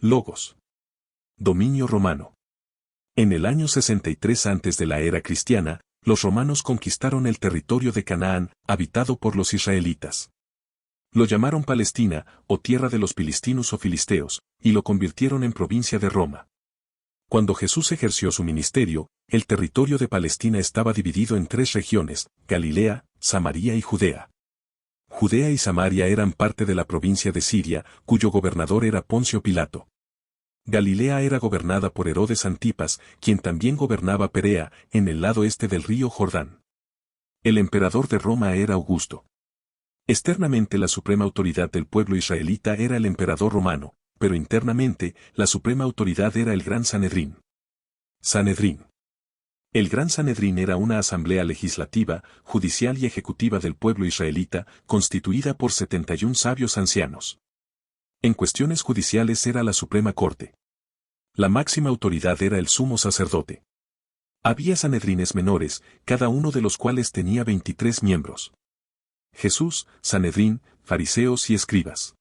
Logos. Dominio romano. En el año 63 antes de la era cristiana, los romanos conquistaron el territorio de Canaán, habitado por los israelitas. Lo llamaron Palestina, o tierra de los filistinos o filisteos, y lo convirtieron en provincia de Roma. Cuando Jesús ejerció su ministerio, el territorio de Palestina estaba dividido en 3 regiones: Galilea, Samaria y Judea. Judea y Samaria eran parte de la provincia de Siria, cuyo gobernador era Poncio Pilato. Galilea era gobernada por Herodes Antipas, quien también gobernaba Perea, en el lado este del río Jordán. El emperador de Roma era Augusto. Externamente la suprema autoridad del pueblo israelita era el emperador romano, pero internamente la suprema autoridad era el Gran Sanedrín. Sanedrín. El Gran Sanedrín era una asamblea legislativa, judicial y ejecutiva del pueblo israelita, constituida por 71 sabios ancianos. En cuestiones judiciales era la Suprema Corte. La máxima autoridad era el sumo sacerdote. Había sanedrines menores, cada uno de los cuales tenía 23 miembros. Jesús, Sanedrín, fariseos y escribas.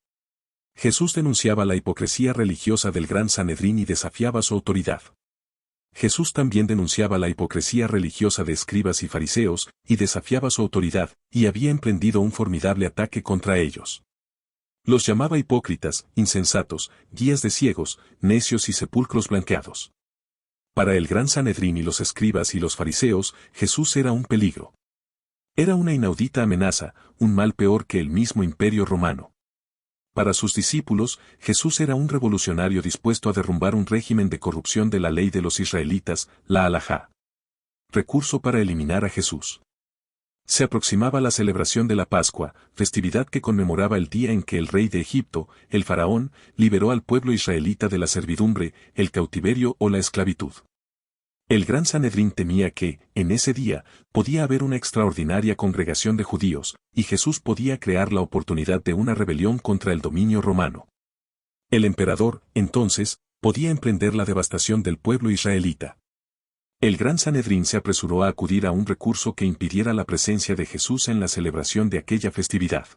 Jesús denunciaba la hipocresía religiosa del Gran Sanedrín y desafiaba su autoridad. Jesús también denunciaba la hipocresía religiosa de escribas y fariseos, y desafiaba su autoridad, y había emprendido un formidable ataque contra ellos. Los llamaba hipócritas, insensatos, guías de ciegos, necios y sepulcros blanqueados. Para el Gran Sanedrín y los escribas y los fariseos, Jesús era un peligro. Era una inaudita amenaza, un mal peor que el mismo imperio romano. Para sus discípulos, Jesús era un revolucionario dispuesto a derrumbar un régimen de corrupción de la ley de los israelitas, la halajá. Recurso para eliminar a Jesús. Se aproximaba la celebración de la Pascua, festividad que conmemoraba el día en que el rey de Egipto, el faraón, liberó al pueblo israelita de la servidumbre, el cautiverio o la esclavitud. El Gran Sanedrín temía que, en ese día, podía haber una extraordinaria congregación de judíos, y Jesús podía crear la oportunidad de una rebelión contra el dominio romano. El emperador, entonces, podía emprender la devastación del pueblo israelita. El Gran Sanedrín se apresuró a acudir a un recurso que impidiera la presencia de Jesús en la celebración de aquella festividad.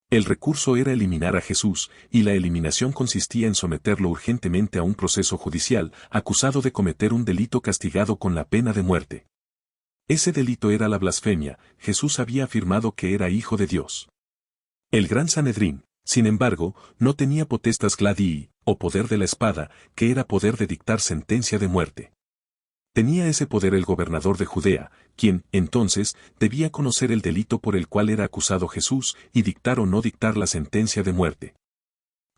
El recurso era eliminar a Jesús, y la eliminación consistía en someterlo urgentemente a un proceso judicial, acusado de cometer un delito castigado con la pena de muerte. Ese delito era la blasfemia. Jesús había afirmado que era hijo de Dios. El Gran Sanedrín, sin embargo, no tenía potestas gladii, o poder de la espada, que era poder de dictar sentencia de muerte. Tenía ese poder el gobernador de Judea, quien, entonces, debía conocer el delito por el cual era acusado Jesús y dictar o no dictar la sentencia de muerte.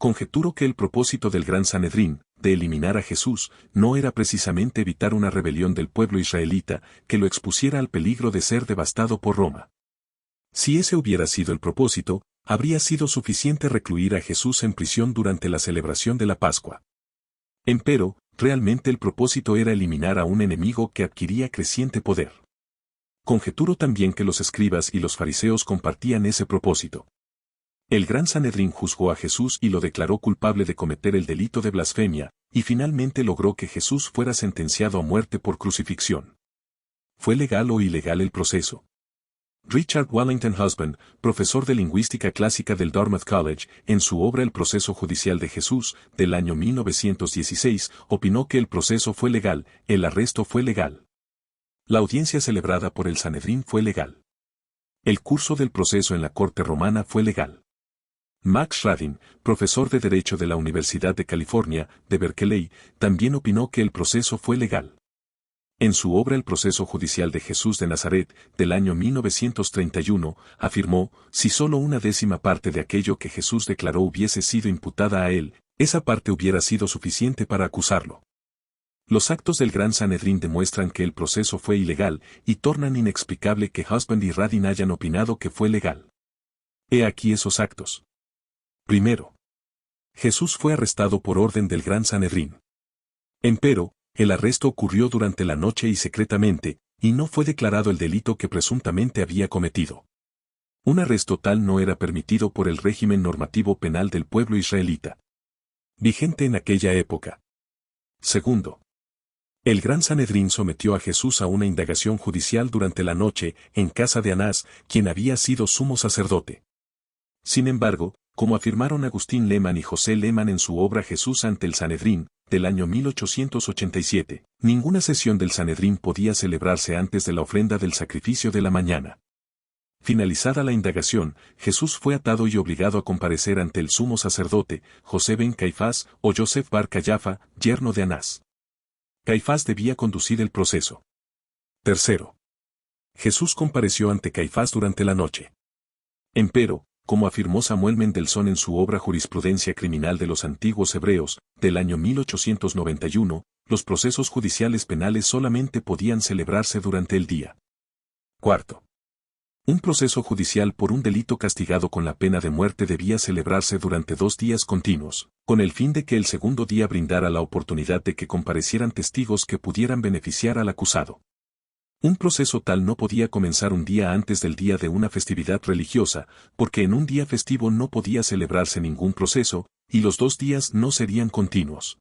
Conjeturo que el propósito del Gran Sanedrín, de eliminar a Jesús, no era precisamente evitar una rebelión del pueblo israelita que lo expusiera al peligro de ser devastado por Roma. Si ese hubiera sido el propósito, habría sido suficiente recluir a Jesús en prisión durante la celebración de la Pascua. Empero, realmente el propósito era eliminar a un enemigo que adquiría creciente poder. Conjeturo también que los escribas y los fariseos compartían ese propósito. El Gran Sanedrín juzgó a Jesús y lo declaró culpable de cometer el delito de blasfemia, y finalmente logró que Jesús fuera sentenciado a muerte por crucifixión. ¿Fue legal o ilegal el proceso? Richard Wallington Husband, profesor de lingüística clásica del Dartmouth College, en su obra El proceso judicial de Jesús, del año 1916, opinó que el proceso fue legal, el arresto fue legal. La audiencia celebrada por el Sanedrín fue legal. El curso del proceso en la corte romana fue legal. Max Radin, profesor de Derecho de la Universidad de California, de Berkeley, también opinó que el proceso fue legal. En su obra El proceso judicial de Jesús de Nazaret, del año 1931, afirmó, si solo una décima parte de aquello que Jesús declaró hubiese sido imputada a él, esa parte hubiera sido suficiente para acusarlo. Los actos del Gran Sanedrín demuestran que el proceso fue ilegal, y tornan inexplicable que Husband y Radin hayan opinado que fue legal. He aquí esos actos. Primero, Jesús fue arrestado por orden del Gran Sanedrín. Empero, el arresto ocurrió durante la noche y secretamente, y no fue declarado el delito que presuntamente había cometido. Un arresto tal no era permitido por el régimen normativo penal del pueblo israelita, vigente en aquella época. Segundo, el Gran Sanedrín sometió a Jesús a una indagación judicial durante la noche, en casa de Anás, quien había sido sumo sacerdote. Sin embargo, como afirmaron Agustín Lehmann y José Lehmann en su obra Jesús ante el Sanedrín, del año 1887, ninguna sesión del Sanedrín podía celebrarse antes de la ofrenda del sacrificio de la mañana. Finalizada la indagación, Jesús fue atado y obligado a comparecer ante el sumo sacerdote, José ben Caifás o Yosef bar Cayafa, yerno de Anás. Caifás debía conducir el proceso. Tercero. Jesús compareció ante Caifás durante la noche. Empero, como afirmó Samuel Mendelssohn en su obra Jurisprudencia Criminal de los Antiguos Hebreos, del año 1891, los procesos judiciales penales solamente podían celebrarse durante el día. Cuarto. Un proceso judicial por un delito castigado con la pena de muerte debía celebrarse durante 2 días continuos, con el fin de que el segundo día brindara la oportunidad de que comparecieran testigos que pudieran beneficiar al acusado. Un proceso tal no podía comenzar un día antes del día de una festividad religiosa, porque en un día festivo no podía celebrarse ningún proceso, y los 2 días no serían continuos.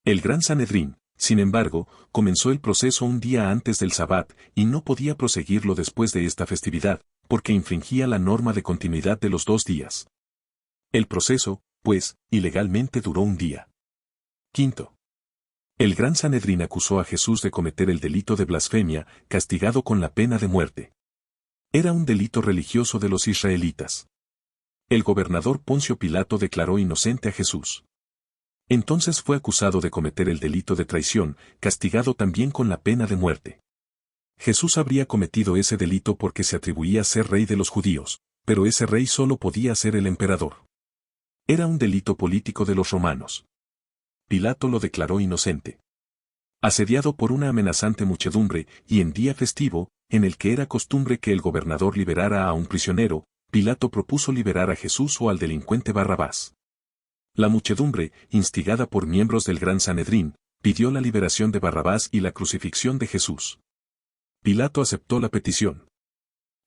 El Gran Sanedrín, sin embargo, comenzó el proceso un día antes del Sabbat, y no podía proseguirlo después de esta festividad, porque infringía la norma de continuidad de los 2 días. El proceso, pues, ilegalmente duró un día. Quinto. El Gran Sanedrín acusó a Jesús de cometer el delito de blasfemia, castigado con la pena de muerte. Era un delito religioso de los israelitas. El gobernador Poncio Pilato declaró inocente a Jesús. Entonces fue acusado de cometer el delito de traición, castigado también con la pena de muerte. Jesús habría cometido ese delito porque se atribuía ser rey de los judíos, pero ese rey solo podía ser el emperador. Era un delito político de los romanos. Pilato lo declaró inocente. Asediado por una amenazante muchedumbre, y en día festivo, en el que era costumbre que el gobernador liberara a un prisionero, Pilato propuso liberar a Jesús o al delincuente Barrabás. La muchedumbre, instigada por miembros del Gran Sanedrín, pidió la liberación de Barrabás y la crucifixión de Jesús. Pilato aceptó la petición.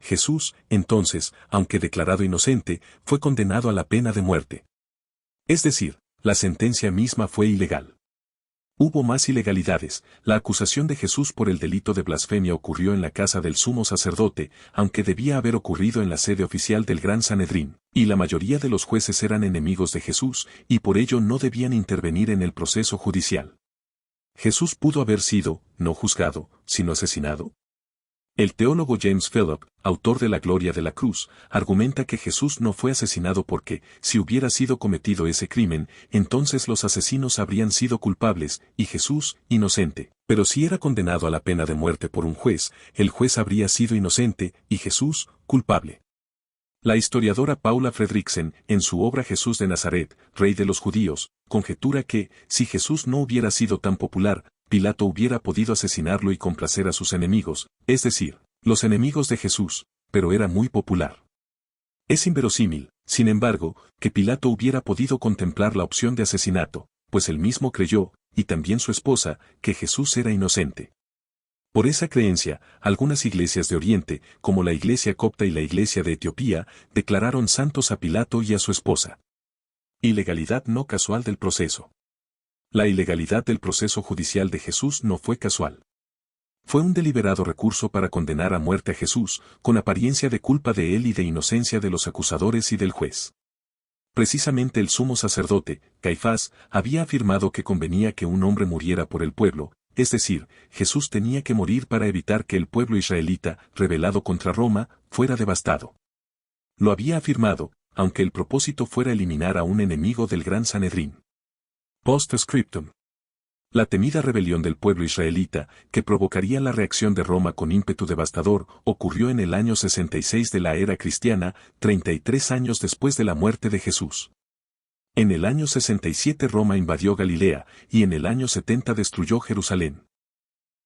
Jesús, entonces, aunque declarado inocente, fue condenado a la pena de muerte. Es decir, la sentencia misma fue ilegal. Hubo más ilegalidades. La acusación de Jesús por el delito de blasfemia ocurrió en la casa del sumo sacerdote, aunque debía haber ocurrido en la sede oficial del Gran Sanedrín, y la mayoría de los jueces eran enemigos de Jesús, y por ello no debían intervenir en el proceso judicial. Jesús pudo haber sido, no juzgado, sino asesinado. El teólogo James Philip, autor de La Gloria de la Cruz, argumenta que Jesús no fue asesinado porque, si hubiera sido cometido ese crimen, entonces los asesinos habrían sido culpables, y Jesús, inocente. Pero si era condenado a la pena de muerte por un juez, el juez habría sido inocente, y Jesús, culpable. La historiadora Paula Fredriksen, en su obra Jesús de Nazaret, Rey de los Judíos, conjetura que, si Jesús no hubiera sido tan popular, Pilato hubiera podido asesinarlo y complacer a sus enemigos, es decir, los enemigos de Jesús, pero era muy popular. Es inverosímil, sin embargo, que Pilato hubiera podido contemplar la opción de asesinato, pues él mismo creyó, y también su esposa, que Jesús era inocente. Por esa creencia, algunas iglesias de Oriente, como la Iglesia Copta y la Iglesia de Etiopía, declararon santos a Pilato y a su esposa. Ilegalidad no casual del proceso. La ilegalidad del proceso judicial de Jesús no fue casual. Fue un deliberado recurso para condenar a muerte a Jesús, con apariencia de culpa de él y de inocencia de los acusadores y del juez. Precisamente el sumo sacerdote, Caifás, había afirmado que convenía que un hombre muriera por el pueblo, es decir, Jesús tenía que morir para evitar que el pueblo israelita, rebelado contra Roma, fuera devastado. Lo había afirmado, aunque el propósito fuera eliminar a un enemigo del Gran Sanedrín. Post-scriptum. La temida rebelión del pueblo israelita, que provocaría la reacción de Roma con ímpetu devastador, ocurrió en el año 66 de la era cristiana, 33 años después de la muerte de Jesús. En el año 67 Roma invadió Galilea, y en el año 70 destruyó Jerusalén.